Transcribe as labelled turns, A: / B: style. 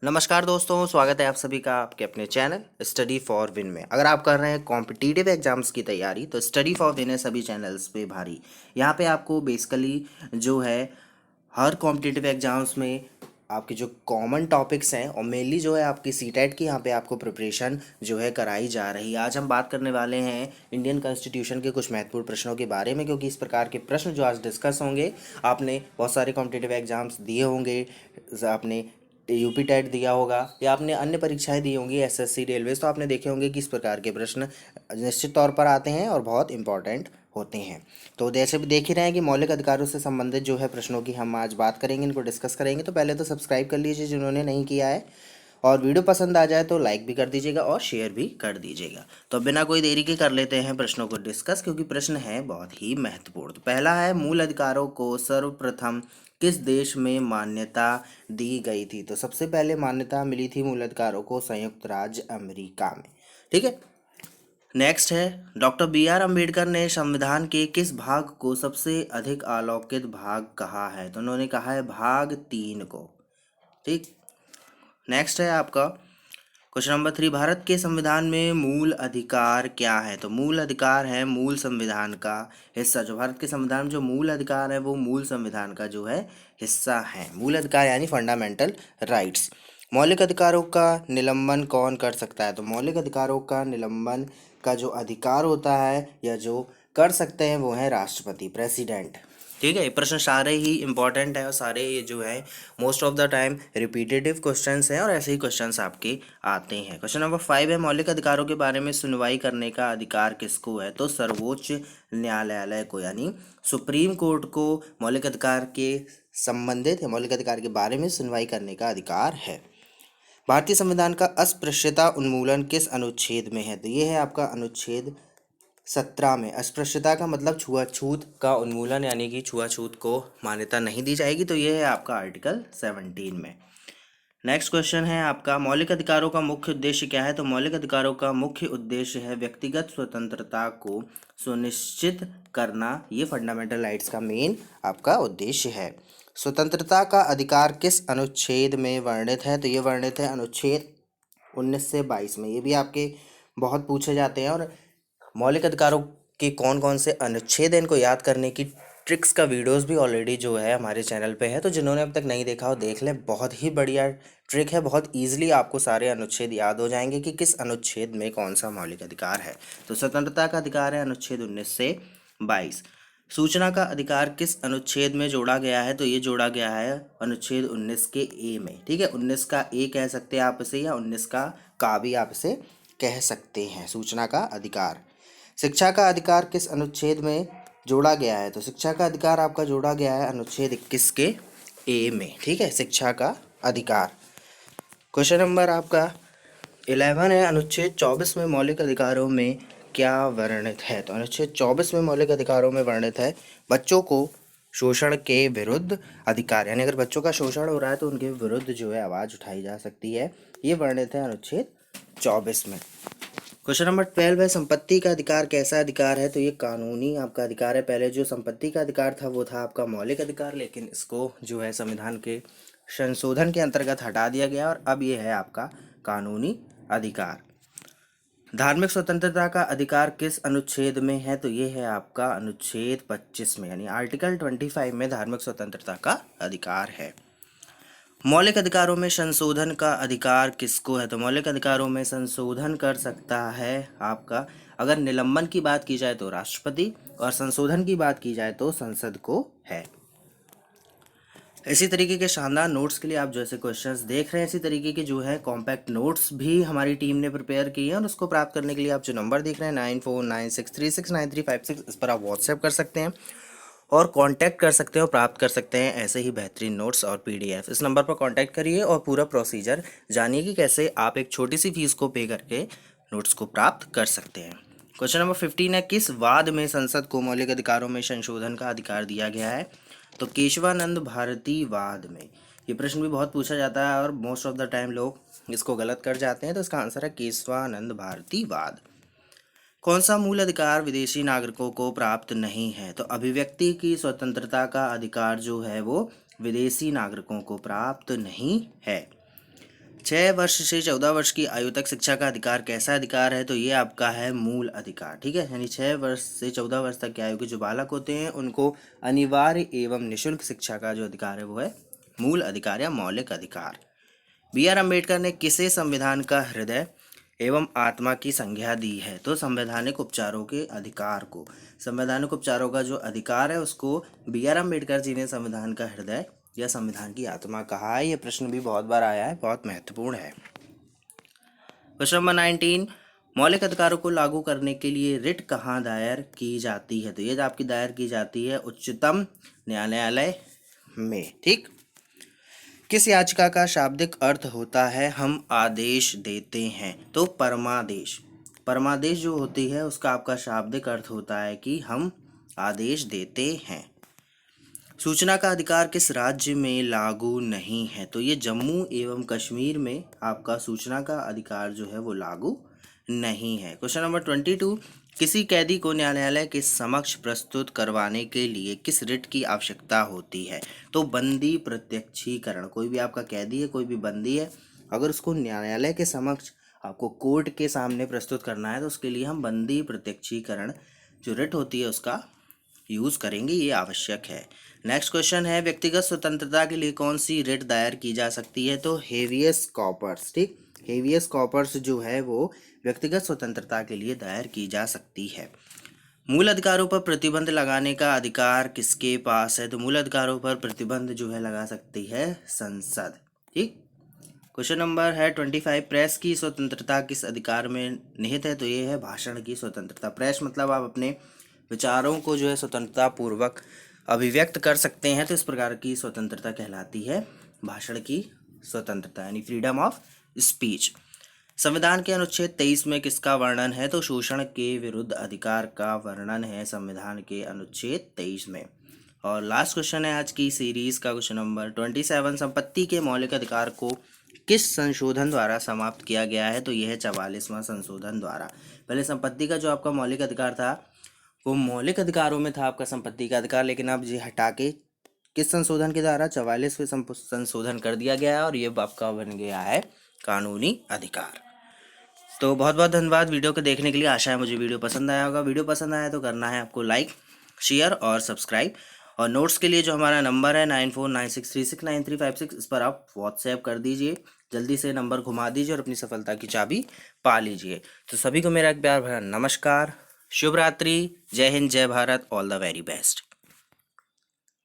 A: नमस्कार दोस्तों, स्वागत है आप सभी का आपके अपने चैनल स्टडी फॉर विन में। अगर आप कर रहे हैं कॉम्पिटिटिव एग्जाम्स की तैयारी तो स्टडी फॉर विन है सभी चैनल्स पे भारी। यहाँ पे आपको बेसिकली जो है हर कॉम्पिटिटिव एग्जाम्स में आपके जो कॉमन टॉपिक्स हैं और मेनली जो है आपकी सीटेट की यहाँ पे आपको प्रिपरेशन जो है कराई जा रही है। आज हम बात करने वाले हैं इंडियन कॉन्स्टिट्यूशन के कुछ महत्वपूर्ण प्रश्नों के बारे में, क्योंकि इस प्रकार के प्रश्न जो आज डिस्कस होंगे, आपने बहुत सारे कॉम्पिटिटिव एग्जाम्स दिए होंगे, आपने यूपी टेट दिया होगा या आपने अन्य परीक्षाएं दी होंगी एसएससी रेलवेज, तो आपने देखे होंगे कि इस प्रकार के प्रश्न निश्चित तौर पर आते हैं और बहुत इंपॉर्टेंट होते हैं। तो जैसे भी देख ही रहे हैं कि मौलिक अधिकारों से संबंधित जो है प्रश्नों की हम आज बात करेंगे, इनको डिस्कस करेंगे। तो पहले तो सब्सक्राइब कर लीजिए जिन्होंने नहीं किया है, और वीडियो पसंद आ जाए तो लाइक भी कर दीजिएगा और शेयर भी कर दीजिएगा। तो बिना कोई देरी के कर लेते हैं प्रश्नों को डिस्कस, क्योंकि प्रश्न है बहुत ही महत्वपूर्ण। तो पहला है, मूल अधिकारों को सर्वप्रथम किस देश में मान्यता दी गई थी? तो सबसे पहले मान्यता मिली थी मूल अधिकारों को संयुक्त राज्य अमेरिका में। ठीक है। नेक्स्ट है, डॉक्टर बी आर अम्बेडकर ने संविधान के किस भाग को सबसे अधिक अलौकिक भाग कहा है? तो उन्होंने कहा है भाग 3 को। ठीक। नेक्स्ट है आपका क्वेश्चन नंबर 3, भारत के संविधान में मूल अधिकार क्या है? तो मूल अधिकार है मूल संविधान का हिस्सा। जो भारत के संविधान में जो मूल अधिकार है वो मूल संविधान का जो है हिस्सा है। मूल अधिकार यानी फंडामेंटल राइट्स। मौलिक अधिकारों का निलंबन कौन कर सकता है? तो मौलिक अधिकारों का निलंबन का जो अधिकार होता है या जो कर सकते हैं वो है राष्ट्रपति, प्रेसिडेंट। ठीक है। ये प्रश्न सारे ही इंपॉर्टेंट है और सारे ये जो है most of the time repetitive questions हैं और ऐसे ही क्वेश्चंस आपके आते हैं। क्वेश्चन नंबर 5 है, मौलिक अधिकारों के बारे में सुनवाई करने का अधिकार किसको है? तो सर्वोच्च न्यायालय को, यानी सुप्रीम कोर्ट को मौलिक अधिकार के संबंधित या मौलिक अधिकार के बारे में सुनवाई करने का अधिकार है। भारतीय संविधान का अस्पृश्यता उन्मूलन किस अनुच्छेद में है? तो ये है आपका अनुच्छेद 17 में। अस्पृश्यता का मतलब छुआछूत का उन्मूलन, यानी कि छुआछूत को मान्यता नहीं दी जाएगी, तो ये है आपका आर्टिकल 17 में। नेक्स्ट क्वेश्चन है आपका, मौलिक अधिकारों का मुख्य उद्देश्य क्या है? तो मौलिक अधिकारों का मुख्य उद्देश्य है व्यक्तिगत स्वतंत्रता को सुनिश्चित करना। ये फंडामेंटल राइट्स का मेन आपका उद्देश्य है। स्वतंत्रता का अधिकार किस अनुच्छेद में वर्णित है? तो ये वर्णित है अनुच्छेद 19 से 22 में। ये भी आपके बहुत पूछे जाते हैं, और मौलिक अधिकारों के कौन कौन से अनुच्छेद हैं इनको याद करने की ट्रिक्स का वीडियोस भी ऑलरेडी जो है हमारे चैनल पे है, तो जिन्होंने अब तक नहीं देखा हो देख लें। बहुत ही बढ़िया ट्रिक है, बहुत इजीली आपको सारे अनुच्छेद याद हो जाएंगे कि किस अनुच्छेद में कौन सा मौलिक अधिकार है। तो स्वतंत्रता का अधिकार है अनुच्छेद 19 से 22। सूचना का अधिकार किस अनुच्छेद में जोड़ा गया है? तो ये जोड़ा गया है अनुच्छेद 19 के ए में। ठीक है, 19 का ए कह सकते हैं आप इसे, या 19 का भी आप इसे कह सकते हैं। सूचना का अधिकार। शिक्षा का अधिकार किस अनुच्छेद में जोड़ा गया है? तो शिक्षा का अधिकार आपका जोड़ा गया है अनुच्छेद 21 के ए में। ठीक है, शिक्षा का अधिकार। क्वेश्चन नंबर आपका 11 है, अनुच्छेद 24 में मौलिक अधिकारों में क्या वर्णित है? तो अनुच्छेद 24 में मौलिक अधिकारों में वर्णित है बच्चों को शोषण के विरुद्ध अधिकार, यानी अगर बच्चों का शोषण हो रहा है तो उनके विरुद्ध जो है आवाज़ उठाई जा सकती है। ये वर्णित है अनुच्छेद 24 में। क्वेश्चन नंबर 12 है, संपत्ति का अधिकार कैसा अधिकार है? तो ये कानूनी आपका अधिकार है। पहले जो संपत्ति का अधिकार था वो था आपका मौलिक अधिकार, लेकिन इसको जो है संविधान के संशोधन के अंतर्गत हटा दिया गया और अब ये है आपका कानूनी अधिकार। धार्मिक स्वतंत्रता का अधिकार किस अनुच्छेद में है? तो ये है आपका अनुच्छेद 25 में, यानी आर्टिकल 25 में धार्मिक स्वतंत्रता का अधिकार है। मौलिक अधिकारों में संशोधन का अधिकार किसको है? तो मौलिक अधिकारों में संशोधन कर सकता है आपका, अगर निलंबन की बात की जाए तो राष्ट्रपति, और संशोधन की बात की जाए तो संसद को है। इसी तरीके के शानदार नोट्स के लिए आप जैसे क्वेश्चंस देख रहे हैं, इसी तरीके के जो है कॉम्पैक्ट नोट्स भी हमारी टीम ने प्रिपेयर किए हैं, और उसको प्राप्त करने के लिए आप जो नंबर देख रहे हैं 9496369356, इस पर आप व्हाट्सएप कर सकते हैं और कांटेक्ट कर सकते हैं और प्राप्त कर सकते हैं ऐसे ही बेहतरीन नोट्स और पीडीएफ। इस नंबर पर कांटेक्ट करिए और पूरा प्रोसीजर जानिए कि कैसे आप एक छोटी सी फीस को पे करके नोट्स को प्राप्त कर सकते हैं। क्वेश्चन नंबर 15 है, किस वाद में संसद को मौलिक अधिकारों में संशोधन का अधिकार दिया गया है? तो केशवानंद भारती वाद में। ये प्रश्न भी बहुत पूछा जाता है और मोस्ट ऑफ द टाइम लोग इसको गलत कर जाते हैं, तो इसका आंसर है केशवानंद भारती वाद। कौन सा मूल अधिकार विदेशी नागरिकों को प्राप्त नहीं है? तो अभिव्यक्ति की स्वतंत्रता का अधिकार जो है वो विदेशी नागरिकों को प्राप्त नहीं है। 6 वर्ष से 14 वर्ष की आयु तक शिक्षा का अधिकार कैसा अधिकार है? तो ये आपका है मूल अधिकार। ठीक है, यानी 6 वर्ष से 14 वर्ष तक की आयु के जो बालक होते हैं उनको अनिवार्य एवं निःशुल्क शिक्षा का जो अधिकार है वो है मूल अधिकार या मौलिक अधिकार। B.R. अम्बेडकर ने किसे संविधान का हृदय एवं आत्मा की संज्ञा दी है? तो संवैधानिक उपचारों के अधिकार को, संवैधानिक उपचारों का जो अधिकार है उसको B.R. अम्बेडकर जी ने संविधान का हृदय या संविधान की आत्मा कहा है। ये प्रश्न भी बहुत बार आया है, बहुत महत्वपूर्ण है। क्वेश्चन नंबर 19, मौलिक अधिकारों को लागू करने के लिए रिट कहाँ दायर की जाती है? तो ये आपकी दायर की जाती है उच्चतम न्यायालय में। ठीक, किस याचिका का शाब्दिक अर्थ होता है हम आदेश देते हैं? तो परमादेश। परमादेश जो होती है उसका आपका शाब्दिक अर्थ होता है कि हम आदेश देते हैं। सूचना का अधिकार किस राज्य में लागू नहीं है? तो ये जम्मू एवं कश्मीर में आपका सूचना का अधिकार जो है वो लागू नहीं है। क्वेश्चन नंबर 22, किसी कैदी को न्यायालय के समक्ष प्रस्तुत करवाने के लिए किस रिट की आवश्यकता होती है? तो बंदी प्रत्यक्षीकरण। कोई भी आपका कैदी है, कोई भी बंदी है, अगर उसको न्यायालय के समक्ष आपको कोर्ट के सामने प्रस्तुत करना है तो उसके लिए हम बंदी प्रत्यक्षीकरण जो रिट होती है उसका यूज़ करेंगे, ये आवश्यक है। नेक्स्ट क्वेश्चन है, व्यक्तिगत स्वतंत्रता के लिए कौन सी रिट दायर की जा सकती है? तो हेवियस कॉर्पस। ठीक, हेवियस कॉर्पस जो है वो व्यक्तिगत स्वतंत्रता के लिए दायर की जा सकती है। मूल अधिकारों पर प्रतिबंध लगाने का अधिकार किसके पास है? तो मूल अधिकारों पर प्रतिबंध जो है लगा सकती है संसद। ठीक, क्वेश्चन नंबर है 25, प्रेस की स्वतंत्रता किस अधिकार में निहित है? तो ये है भाषण की स्वतंत्रता। प्रेस मतलब आप अपने विचारों को जो है स्वतंत्रता पूर्वक अभिव्यक्त कर सकते हैं, तो इस प्रकार की स्वतंत्रता कहलाती है भाषण की स्वतंत्रता, यानी फ्रीडम ऑफ स्पीच। संविधान के अनुच्छेद 23 में किसका वर्णन है? तो शोषण के विरुद्ध अधिकार का वर्णन है संविधान के अनुच्छेद 23 में। और लास्ट क्वेश्चन है आज की सीरीज का, क्वेश्चन नंबर 27, संपत्ति के मौलिक अधिकार को किस संशोधन द्वारा समाप्त किया गया है? तो यह है 44वां संशोधन द्वारा। पहले संपत्ति का जो आपका मौलिक अधिकार था वो मौलिक अधिकारों में था आपका संपत्ति का अधिकार, लेकिन अब ये हटा के किस संशोधन के द्वारा 44वें संशोधन कर दिया गया है और ये आपका बन गया है कानूनी अधिकार। तो बहुत बहुत धन्यवाद वीडियो को देखने के लिए। आशा है मुझे वीडियो पसंद आया होगा। वीडियो पसंद आया तो करना है आपको लाइक, शेयर और सब्सक्राइब। और नोट्स के लिए जो हमारा नंबर है 9496369356, इस पर आप व्हाट्सएप कर दीजिए। जल्दी से नंबर घुमा दीजिए और अपनी सफलता की चाबी पा लीजिए। तो सभी को मेरा एक प्यार भरा नमस्कार, शुभ रात्रि, जय हिंद, जय Bharat, all the very best.